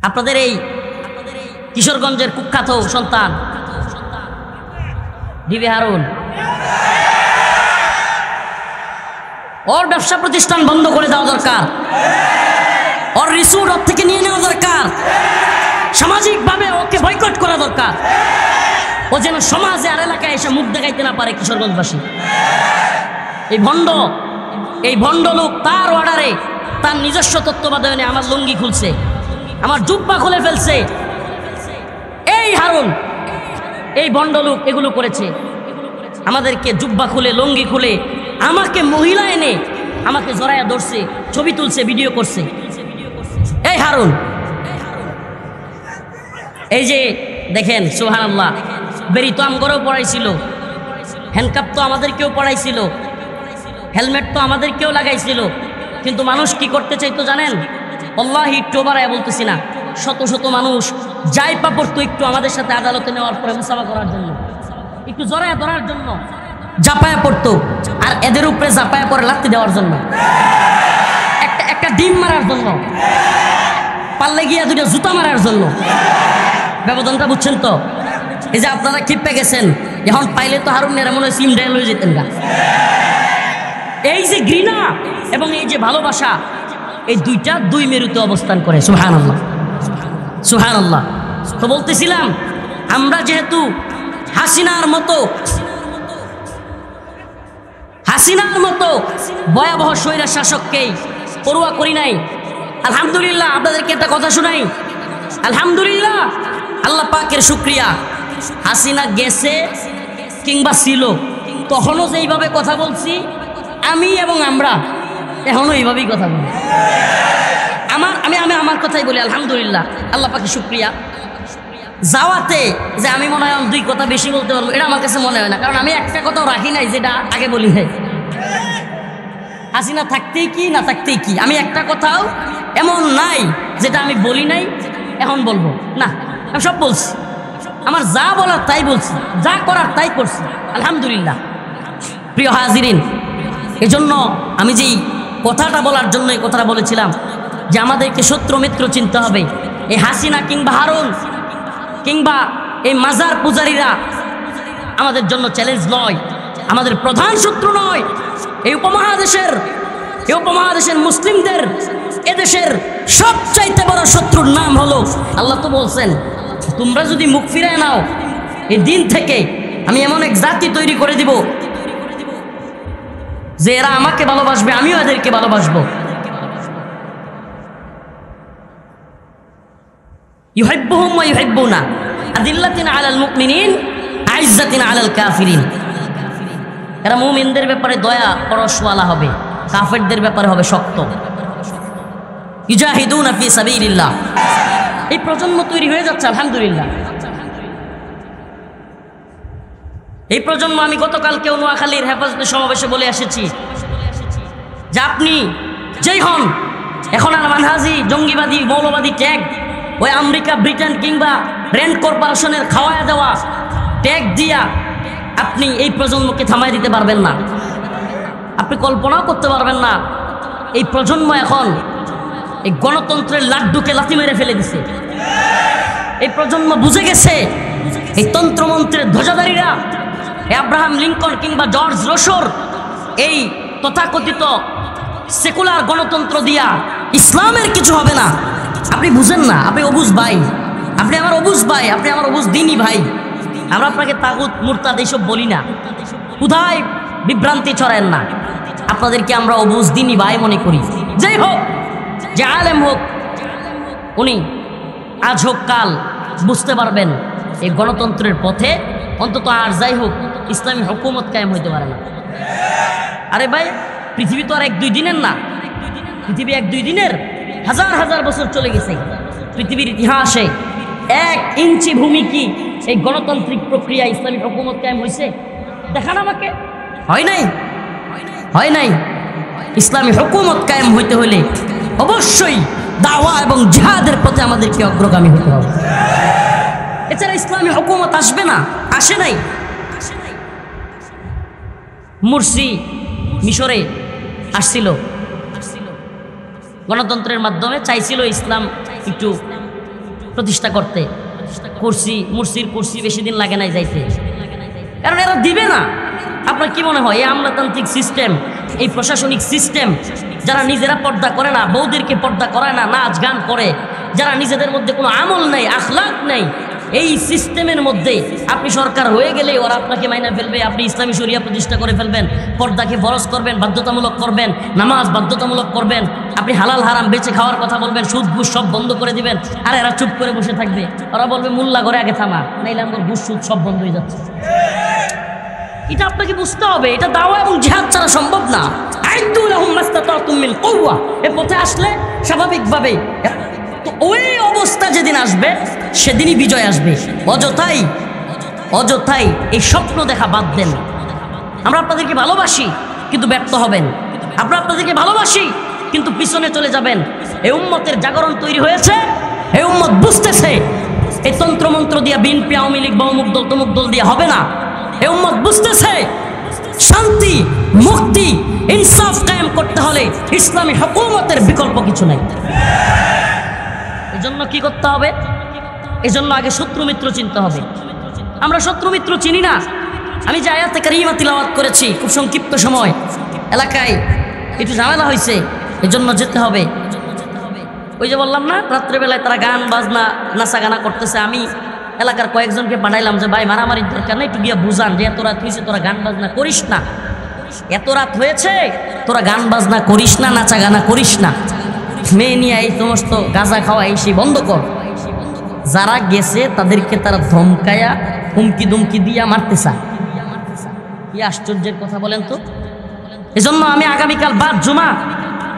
আপনাদের এই কিশোরগঞ্জের কুখ্যাত সন্তান ডিবি হারুন, ওর ব্যবসা প্রতিষ্ঠান বন্ধ করে দেওয়া দরকার, ওর রিসোর্ট ওর থেকে নিয়ে নেওয়া দরকার, সামাজিকভাবে ওকে বয়কট করা দরকার। ও যেন সমাজে আর এলাকায় এসে মুখ দেখাইতে না পারে কিশোরগঞ্জবাসী। এই ভণ্ড লোক তার অর্ডারে তার নিজস্ব তত্ত্বাবধানে আমার লুঙ্গি খুলছে, আমার জুব্বা খুলে ফেলছে। এই হারুন, এই ভণ্ড লোক এগুলো করেছে, আমাদেরকে জুব্বা খুলে লুঙ্গি খুলে আমাকে মহিলা এনে আমাকে জড়াইয়া ধরছে, ছবি তুলছে, ভিডিও করছে। এই হারুন, এই যে দেখেন সুবহানাল্লাহ, বেরি তো আমগরেও পড়াইছিল, হ্যান্ডকাপ তো আমাদেরকেও পড়াইছিল, হেলমেট তো আমাদেরকেও লাগাইছিল। কিন্তু মানুষ কি করতে চাইতো জানেন? আল্লাহি একটু বাড়ায় বলতেছি না, শত শত মানুষ যাই পা পড়তো একটু আমাদের সাথে আদালতে নেওয়ার পরে মুসাফা করার জন্য, একটু জড়ায়া ধরার জন্য জাপায়া পড়তো, আর এদের উপরে জাপায়া পরে লাত্তি দেওয়ার জন্য, একটা ডিম মারার জন্য, পাল্লে গিয়া দুটো জুতা মারার জন্য। ব্যবধানটা বুঝছেন তো? এই যে আপনারা ক্ষিপ্পে গেছেন, এখন পাইলে তো হারুনের মনে হয় সিম ডাইল হয়ে যেতেন গা। এই যে ঘৃণা এবং এই যে ভালোবাসা, এই দুইটা দুই মেরুতে অবস্থান করে। সুবহানাল্লাহ, সুবহানাল্লাহ। তো বলতেছিলাম, আমরা যেহেতু হাসিনার মতো ভয়াবহ স্বৈরা শাসককেই পরোয়া করি নাই। আলহামদুলিল্লাহ, আপনাদেরকে একটা কথা শুনাই। আলহামদুলিল্লাহ, আল্লাহ পাকের শুকরিয়া, হাসিনা গেছে কিংবা ছিল, তখনও যেইভাবে কথা বলছি আমি এবং আমরা এখনো এইভাবেই কথা বলি। আমি আমার কথাই বলি আলহামদুলিল্লাহ, আল্লাহ পাকের শুকরিয়া। যাওয়াতে যে আমি মনে হয় দুই কথা বেশি বলতে পারবো, এটা আমার কাছে মনে হয় না, কারণ আমি একটা কথাও রাখি নাই যেটা আগে বলি নাই। হাসিনা থাকতেই কি না থাকতেই কি, আমি একটা কথাও এমন নাই যেটা আমি বলি নাই এখন বলবো না, আমি সব বলছি। আমার যা বলার তাই বলছি, যা করার তাই করছি আলহামদুলিল্লাহ। প্রিয় হাজিরিন, এজন্য আমি যেই কথাটা বলার জন্য এই কথাটা বলেছিলাম যে আমাদেরকে শত্রু মিত্র চিনতে হবে। এই হাসিনা কিংবা হারুন কিংবা এই মাজার পূজারীরা আমাদের জন্য চ্যালেঞ্জ নয়, আমাদের প্রধান শত্রু নয়। এই উপমহাদেশের মুসলিমদের, এদেশের সবচাইতে বড় শত্রুর নাম হলো, আল্লাহ তো বলছেন, তোমরা যদি মুখ ফিরায় নাও এই দিন থেকে আমি এমন এক জাতি তৈরি করে দিব যে এরা আমাকে ভালোবাসবে, আমিও এদেরকে ভালোবাসবো। ইউহিব্বুহুম ওয়া ইউহিব্বুনা, আদিল্লাতিন আলাল মুমিনিন আইজ্জাতিন আলাল কাফিরিন। এরা মুমিনদের ব্যাপারে দয়া পরশওয়ালা হবে, কাফেরদের ব্যাপারে হবে শক্ত। ইউজাহিদুনা ফি সাবিলিল্লাহ। এই প্রজন্ম তৈরি হয়ে যাচ্ছে আলহামদুলিল্লাহ। এই প্রজন্ম, আমি গতকালকেও নোয়াখালীর হেফাজতের সমাবেশে বলে এসেছি যে আপনি যেই হন, এখন আর মানহাজি জঙ্গিবাদী মৌলবাদী ট্যাগ ওই আমেরিকা, ব্রিটেন কিংবা রেন্ট কর্পোরেশনের খাওয়ায়া দেওয়া ট্যাগ দিয়া আপনি এই প্রজন্মকে থামাই দিতে পারবেন না। আপনি কল্পনাও করতে পারবেন না, এই প্রজন্ম এখন এই গণতন্ত্রের লাড্ডুকে লাথি মেরে ফেলে দিছে। এই প্রজন্ম বুঝে গেছে এই তন্ত্রমন্ত্রের ধ্বজাধারীরা, আব্রাহাম লিঙ্কন কিংবা জর্জ রোসোর এই তথাকথিত সেকুলার গণতন্ত্র দিয়া ইসলামের কিছু হবে না। আপনি বুঝেন না, আপনি অবুঝ ভাই, আপনি আমার অবুঝ ভাই, আপনি আমার অবুঝ দিনই ভাই। আমরা আপনাকে তাগুত মুরতাদ এইসব বলি না, কোথায় বিভ্রান্তি ছড়ায়েন না। আপনাদেরকে আমরা অবুঝ দিনই ভাই মনে করি। যেই হোক, যে আলেম হোক, উনি আজ হোক কাল বুঝতে পারবেন এই গণতন্ত্রের পথে অন্তত আর যাই হোক ইসলামী হুকুমত কায়েম হইতে পারে না। আরে ভাই, পৃথিবী তো আর এক দুই দিনের না, পৃথিবী এক দুই দিনের, হাজার হাজার বছর চলে গেছে। পৃথিবীর ইতিহাসে 1 ইঞ্চি ভূমি কি এই গণতান্ত্রিক প্রক্রিয়া ইসলামী হুকুমত কায়েম হয়েছে? দেখান আমাকে। হয় নাই, হয় নাই। ইসলামী হুকুমত কায়েম হইতে হলে অবশ্যই দাওয়া এবং জিহাদের পথে আমাদেরকে অগ্রগামী হতে হবে। এছাড়া ইসলামী হুকুমত আসবে না, আসে নাই। মুরসি মিশরে আসছিল, গণতন্ত্রের মাধ্যমে চাইছিল ইসলাম একটু প্রতিষ্ঠা করতে। মুরসির কুরসি বেশি দিন লাগে নাই যাইতে, কারণ এরা দিবে না। আপনার কি মনে হয় এই আমলাতান্ত্রিক সিস্টেম, এই প্রশাসনিক সিস্টেম, যারা নিজেরা পর্দা করে না, বউদেরকে পর্দা করায় না, নাচ গান করে, যারা নিজেদের মধ্যে কোনো আমল নেই, আখলাক নেই, এই সিস্টেমের মধ্যে আপনি সরকার হয়ে গেলে ওরা আপনাকে মাইনা ফেলবে। আপনি ইসলামী শরিয়া প্রতিষ্ঠা করে ফেলবেন, পর্দাকে ফরজ করবেন, বাধ্যতামূলক করবেন, নামাজ বাধ্যতামূলক করবেন, আপনি হালাল হারাম বেঁচে খাওয়ার কথা বলবেন, সুদ ঘুষ সব বন্ধ করে দিবেন। আর এরা চুপ করে বসে থাকবে। ওরা বলবে মোল্লা ঘরে আগে থামা, নাইলে আমার ঘুষ সুদ সব বন্ধ হয়ে যাচ্ছে। এটা আপনাকে বুঝতে হবে, এটা দাওয়া এবং জিহাদ ছাড়া সম্ভব না। এ পথে আসলে স্বাভাবিকভাবে ওই অবস্থা যেদিন আসবে সেদিনই বিজয় আসবে। অযথাই এই স্বপ্ন দেখা বাদ দেন। আমরা আপনাদেরকে ভালোবাসি কিন্তু ব্যর্থ হবেন, আমরা আপনাদেরকে ভালোবাসি কিন্তু পিছনে চলে যাবেন। এই উম্মতের জাগরণ তৈরি হয়েছে, এই উম্মত বুঝতেছে এই তন্ত্রমন্ত্র দিয়া বিএনপি আওয়ামী লীগ বা অমুক দল তমুক দল দিয়ে হবে না। এই উম্মত বুঝতেছে শান্তি, মুক্তি, ইনসাফ কায়েম করতে হলে ইসলামী হুকুমতের বিকল্প কিছু নাই। এজন্য কি করতে হবে? এজন্য আগে শত্রু মিত্র চিনতে হবে। আমরা শত্রু মিত্র চিনি না। আমি যে আয়াতে কারিমা তিলাওয়াত করেছি খুব সংক্ষিপ্ত সময়, এলাকায় একটু ঝামেলা হয়েছে, এজন্য যেতে হবে। ওই যে বললাম না, রাত্রেবেলায় তারা গান বাজনা নাচা গানা করতেছে। আমি এলাকার কয়েকজনকে পাঠাইলাম যে ভাই মারামারির দরকার নেই, একটু গিয়া বুঝান যে এত রাত হয়েছে তোরা গান বাজনা করিস না, এত রাত হয়েছে তোরা গান বাজনা করিস না, নাচা গানা করিস না, মেয়ে নিয়ে এই সমস্ত গাঁজা খাওয়া এই সেই বন্ধ কর। যারা গেছে তাদেরকে তারা ধমকায়া হুমকি দুমকি দিয়া মারতে চায়। কি আশ্চর্যের কথা বলেন তো। এজন্য আমি আগামীকাল বাদ জুমা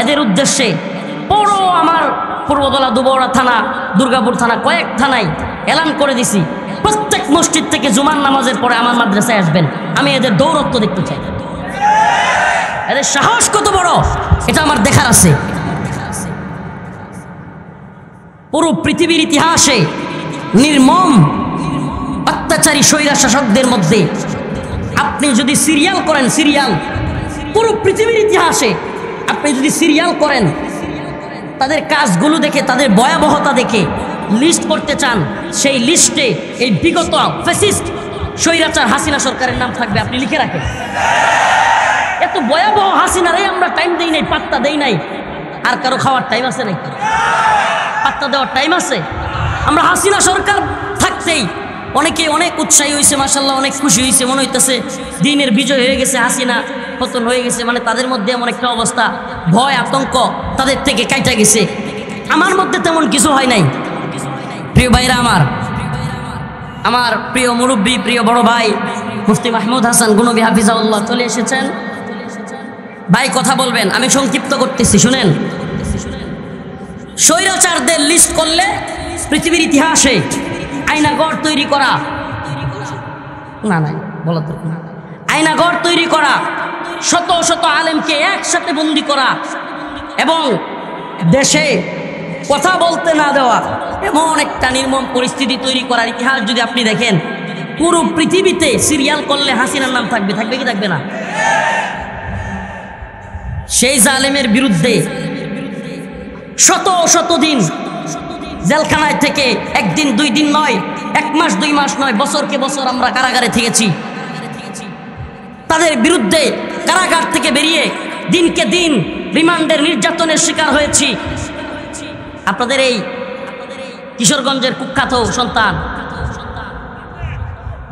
এদের উদ্দেশ্যে পুরো আমার পূর্বদলা, দুবৌড়া থানা, দুর্গাপুর থানা, কয়েক থানায় এলান করে দিছি, প্রত্যেক মসজিদ থেকে জুমার নামাজের পরে আমার মাদ্রাসায় আসবেন। আমি এদের দৌরত্ব দেখতে চাই, এদের সাহস কত বড় এটা আমার দেখার আছে। পুরো পৃথিবীর ইতিহাসে নির্মম অত্যাচারী স্বৈরা শাসকদের মধ্যে আপনি যদি সিরিয়াল করেন, সিরিয়াল পুরো পৃথিবীর ইতিহাসে আপনি যদি সিরিয়াল করেন, তাদের কাজগুলো দেখে, তাদের ভয়াবহতা দেখে লিস্ট করতে চান, সেই লিস্টে এই বিগত ফ্যাসিস্ট স্বৈরাচার হাসিনা সরকারের নাম থাকবে। আপনি লিখে রাখেন। এত ভয়াবহ হাসিনারে আমরা টাইম দেই নাই, পাত্তা দেই নাই। আর কারো খাওয়ার টাইম আছে নাকি? পাত্তা দেওয়ার টাইম আছে? আমরা হাসিনা সরকার থাকতেই অনেকে অনেক উৎসাহী হয়েছে, মাশাআল্লাহ, অনেক খুশি হয়েছে, মনে হইতেছে দিনের বিজয় হয়ে গেছে, হাসিনা পতন হয়ে গেছে। মানে তাদের মধ্যে এমন একটা অবস্থা, ভয় আতঙ্ক তাদের থেকে কাইটা গেছে। আমার মধ্যে তেমন কিছু হয় নাই। প্রিয় ভাইরা আমার প্রিয় মুরব্বী, প্রিয় বড় ভাই মুফতি মাহমুদ হাসান গুনবী হাফিজাহুল্লাহ চলে এসেছেন। ভাই কথা বলবেন, আমি সংক্ষিপ্ত করতেছি, শুনেন। স্বৈরাচারদের লিস্ট করলে পৃথিবীর ইতিহাসে আয়নাঘর তৈরি করা, না বলার দরকার না, আয়নাঘর তৈরি করা, শত শত আলেমকে একসাথে বন্দি করা এবং দেশে কথা বলতে না দেওয়া, এমন একটা নির্মম পরিস্থিতি তৈরি করার ইতিহাস যদি আপনি দেখেন, পুরো পৃথিবীতে সিরিয়াল করলে হাসিনার নাম থাকবে কি থাকবে না? সেই জালেমের বিরুদ্ধে শত শত দিন জেলখানায় থেকে, একদিন দুই দিন নয়, এক মাস দুই মাস নয়, বছরকে বছর আমরা কারাগারে থেকেছি। তাদের বিরুদ্ধে কারাগার থেকে বেরিয়ে দিনকে দিন রিমান্ডের নির্যাতনের শিকার হয়েছি। আপনাদের এই কিশোরগঞ্জের কুখ্যাত সন্তান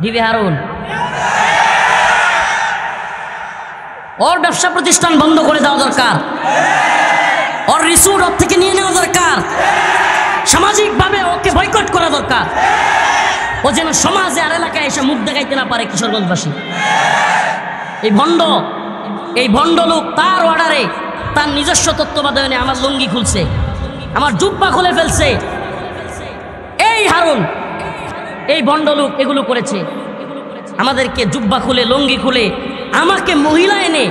ডিবি হারুন, ওর ব্যবসা প্রতিষ্ঠান বন্ধ করে দেওয়া দরকার, ওর রিসোর্ট ওর থেকে নিয়ে নেওয়া দরকার, সামাজিকভাবে ওকে বয়কট করা দরকার। ও যেন সমাজে আর এলাকায় এসে মুখ দেখাইতে না পারে কিশোরগঞ্জবাসী। এই ভণ্ড লোক তার অর্ডারে, তার নিজস্ব তত্ত্বাবধানে আমার লুঙ্গি খুলছে, আমার জুব্বা খুলে ফেলছে। এই হারুন, এই ভণ্ড লোক এগুলো করেছে, আমাদেরকে জুব্বা খুলে, লুঙ্গি খুলে, আমাকে মহিলা এনে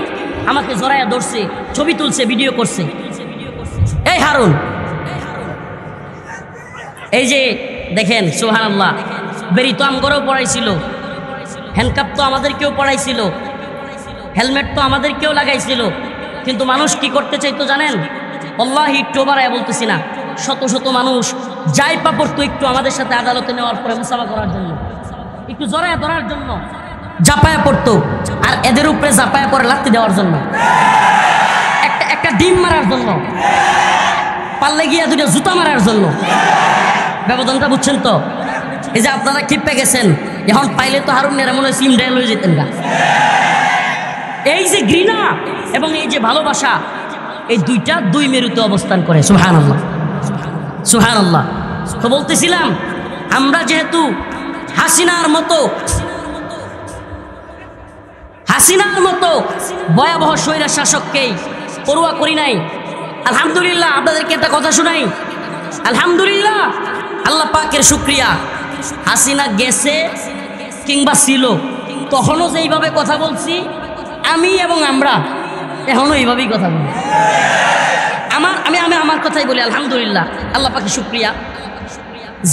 আমাকে জড়াইয়া ধরছে, ছবি তুলছে, ভিডিও করছে। এই হারুন, এই যে দেখেন, সুবহানাল্লাহ, বেরি তো আমগরেও পড়াইছিল, হ্যান্ডকাপ তো আমাদেরকেও পড়াইছিল, হেলমেট তো আমাদেরকেও লাগাইছিল, কিন্তু মানুষ কি করতে চাইতো জানেন? আল্লাহি টোবারায় বলতেছি না, শত শত মানুষ যাই পা পড়তো একটু আমাদের সাথে আদালতে নেওয়ার পরে মুসাফা করার জন্য, একটু জড়ায় ধরার জন্য জাপায়া পড়তো, আর এদের উপরে জাপায়া পরে লাত্তি দেওয়ার জন্য, একটা ডিম মারার জন্য, পাল্লে গিয়া দুটো জুতা মারার জন্য। ব্যবধানটা বুঝছেন তো? এই যে আপনারা ক্ষিপ্পে গেছেন, এখন পাইলে তো হারুন এরা মনে হয় সিম ডায়াল হয়ে যেতেন গা। এই যে ঘৃণা এবং এই যে ভালোবাসা, এই দুইটা দুই মেরুতে অবস্থান করে। সুবহানাল্লাহ, সুবহানাল্লাহ। তো বলতেছিলাম, আমরা যেহেতু হাসিনার মতো ভয়াবহ স্বৈরা শাসককেই পরোয়া করি নাই। আলহামদুলিল্লাহ, আপনাদেরকে একটা কথা শুনাই। আলহামদুলিল্লাহ, আল্লাহ পাকের শুকরিয়া, হাসিনা গেছে কিংবা ছিল, তখনও যেইভাবে কথা বলছি আমি এবং আমরা এখনো এইভাবেই কথা বলি। আমি আমার কথাই বলি আলহামদুলিল্লাহ, আল্লাহ পাকের শুকরিয়া।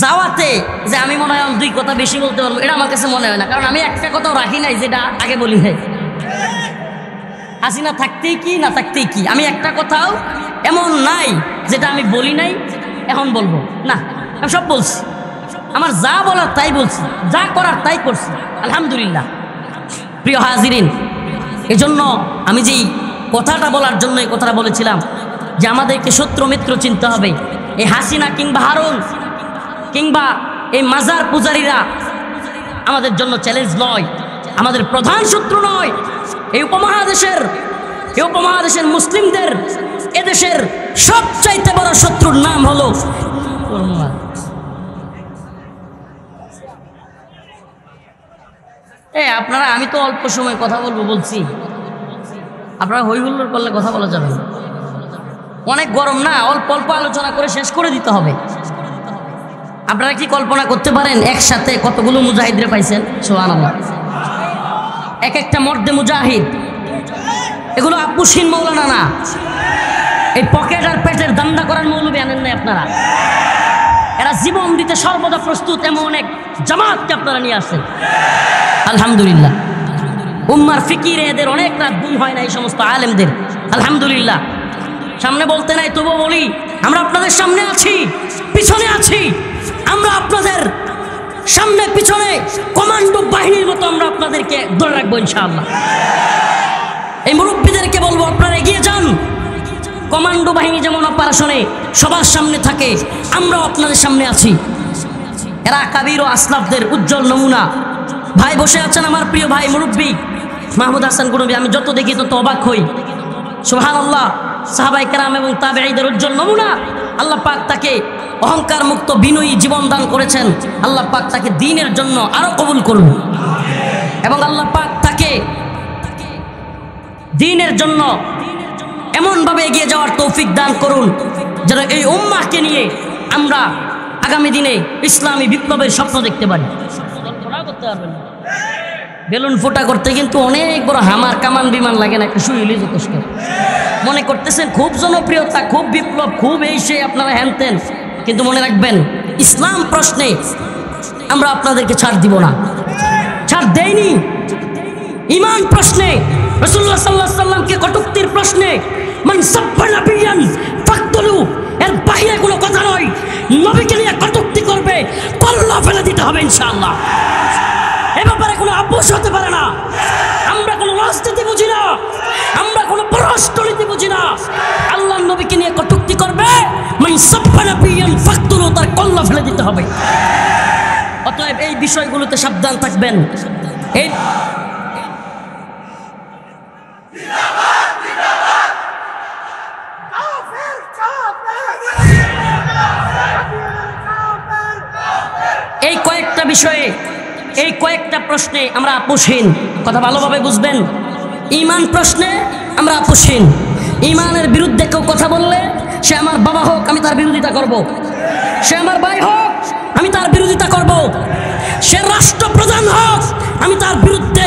যাওয়াতে যে আমি মনে হয় দুই কথা বেশি বলতে পারবো, এটা আমার কাছে মনে হয় না, কারণ আমি একটা কথাও রাখি নাই যেটা আগে বলি নাই। হাসিনা থাকতেই কি না থাকতেই কি, আমি একটা কথাও এমন নাই যেটা আমি বলি নাই এখন বলবো না, আমি সব বলছি। আমার যা বলার তাই বলছি, যা করার তাই করছি আলহামদুলিল্লাহ। প্রিয় হাজিরিন, এজন্য আমি যেই কথাটা বলার জন্য এই কথাটা বলেছিলাম যে আমাদেরকে শত্রু মিত্র চিনতে হবে। এই হাসিনা কিংবা হারুন কিংবা এই মাজার পূজারীরা আমাদের জন্য চ্যালেঞ্জ নয়, আমাদের প্রধান শত্রু নয়। এই উপমহাদেশের মুসলিমদের এদেশের সবচাইতে বড় শত্রুর নাম হলো আপনারা। আমি তো অল্প সময় কথা বলছি, আপনারা হই হুল্লোড় করলে কথা বলা যাবে না। অনেক গরম না, অল্প অল্প আলোচনা করে শেষ করে দিতে হবে। আপনারা কি কল্পনা করতে পারেন একসাথে কতগুলো মুজাহিদরে পাইছেন? সুবহানাল্লাহ। এক একটা মর্দে মুজাহিদ, এগুলো আপুসহীন মৌলানা না, এই পকেট আর পেটের দান্দা করার মৌলবি আনেন নাই আপনারা। এরা জীবন দিতে সর্বদা প্রস্তুত, এমন এক জামাতকে আপনারা নিয়ে আসেন আলহামদুলিল্লাহ। উম্মার ফিকিরে এদের অনেক রাত ঘুম হয় না এই সমস্ত আলেমদের আলহামদুলিল্লাহ। সামনে বলতে নাই, তবুও বলি, আমরা আপনাদের সামনে আছি, পিছনে আছি। আমরা আপনাদের সামনে পিছনে কমান্ডো বাহিনীর মতো আমরা আপনাদেরকে ধরে রাখবো ইনশাআল্লাহ। এই মুরব্বীদেরকে বলবো, আপনারা এগিয়ে যান। কমান্ডো বাহিনী যেমন অপারেশনে সবার সামনে থাকে, আমরাও আপনাদের সামনে আছি। এরা কাবির ও আসলাফদের উজ্জ্বল নমুনা। ভাই বসে আছেন, আমার প্রিয় ভাই মুরব্বী মাহমুদ হাসান গুনবী, আমি যত দেখি তত অবাক হই। সুবহানাল্লাহ, সাহাবায়ে কেরাম এবং তাবেঈদের উজ্জ্বল নমুনা। আল্লাহ পাক তাকে অহংকার মুক্ত বিনয়ী জীবন দান করেছেন। আল্লাহ পাক তাকে দ্বীনের জন্য আরো কবুল করুন, এবং আল্লাহ পাক তাকে দ্বীনের জন্য এমনভাবে এগিয়ে যাওয়ার তৌফিক দান করুন যেন এই উম্মাহকে নিয়ে আমরা আগামী দিনে ইসলামী বিপ্লবের স্বপ্ন দেখতে পারি। বেলুন ফোটা করতে কিন্তু অনেক বড় হামার কামান বিমান লাগে না, একটা শুইলেই যথেষ্ট। মনে করতেছেন খুব জনপ্রিয়তা, খুব বিপ্লব, খুব এই সে আপনারা হ্যানতেন, কিন্তু মনে রাখবেন ইসলাম প্রশ্নে আমরা আপনাদেরকে ছাড় দিব না, ছাড় দেয়নি। ঈমান প্রশ্নে, রাসূলুল্লাহ সাল্লাল্লাহু আলাইহি সাল্লামকে কটূক্তির প্রশ্নে মান সাব্বা নাবিয়ান ফাকতুলু, এর বাইরে কোনো কথা নয়। নবীকে নিয়ে কটূক্তি করবে, কল্লা ফেলে দিতে হবে ইনশাআল্লাহ। এ ব্যাপারে কোনো আপোষ হতে পারে না। আমরা কোনো রাজনীতি বুঝি না, আমরা কোনো পররাষ্ট্রনীতি বুঝি না। আল্লাহর নবীকে নিয়ে কটূক্তি করবে, মান সাব্বা নাবিয়ান ফাকতুলু, তার কল্লা ফেলে দিতে হবে। অতএব এই বিষয়গুলোতে সাবধান থাকবেন। এই কয়েকটা বিষয়ে, এই কয়েকটা প্রশ্নে আমরা আপোষহীন, কথা ভালোভাবে বুঝবেন। ঈমান প্রশ্নে আমরা আপোষহীন। ঈমানের বিরুদ্ধে কেউ কথা বললে, সে আমার বাবা হোক আমি তার বিরোধিতা করব, সে আমার ভাই হোক আমি তার বিরোধিতা করব, সে রাষ্ট্রপ্রধান হোক আমি তার বিরুদ্ধে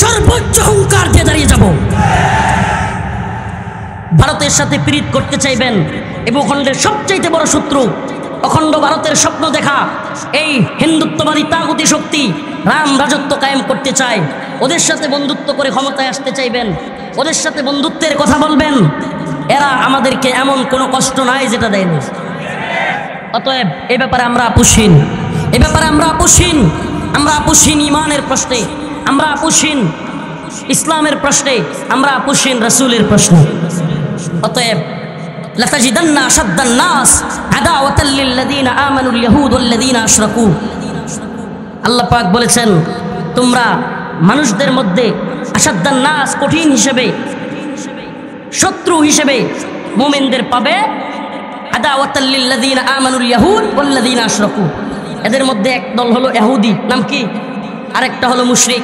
সর্বোচ্চ হুঙ্কার দিয়ে দাঁড়িয়ে যাব। ভারতের সাথে পীড়িত করতে চাইবেন, এই ভূখণ্ডের সবচাইতে বড় শত্রু অখণ্ড ভারতের স্বপ্ন দেখা এই হিন্দুত্ববাদী তাগুতি শক্তি রাম রাজত্ব কায়েম করতে চায়। ওদের সাথে বন্ধুত্ব করে ক্ষমতায় আসতে চাইবেন, ওদের সাথে বন্ধুত্বের কথা বলবেন। এরা আমাদেরকে এমন কোনো কষ্ট নাই যেটা দেয়নি। অতএব এ ব্যাপারে আমরা আপোষহীন, এ ব্যাপারে আমরা আপোষহীন। আমরা আপোষহীন ইমানের প্রশ্নে, আমরা আপোষহীন ইসলামের প্রশ্নে, আমরা আপোষহীন রাসূলের প্রশ্নে। অতএব লাতাজিদান্না আশাদ্দান নাস আদাওয়াতাল লিল্লাযীনা আমানুল ইয়াহুদ ওয়াল্লাযীনা আশরাকু। আল্লাহ পাক বলেছেন, তোমরা মানুষদের মধ্যে আশাদ্দান নাস কঠিন হিসেবে, শত্রু হিসেবে মুমিনদের পাবে। আদাওয়াতাল লিল্লাযীনা আমানুল ইয়াহুদ ওয়াল্লাযীনা আশরাকু, এদের মধ্যে এক দল হলো ইহুদি, নাম কি? আরেকটা হলো মুশরিক।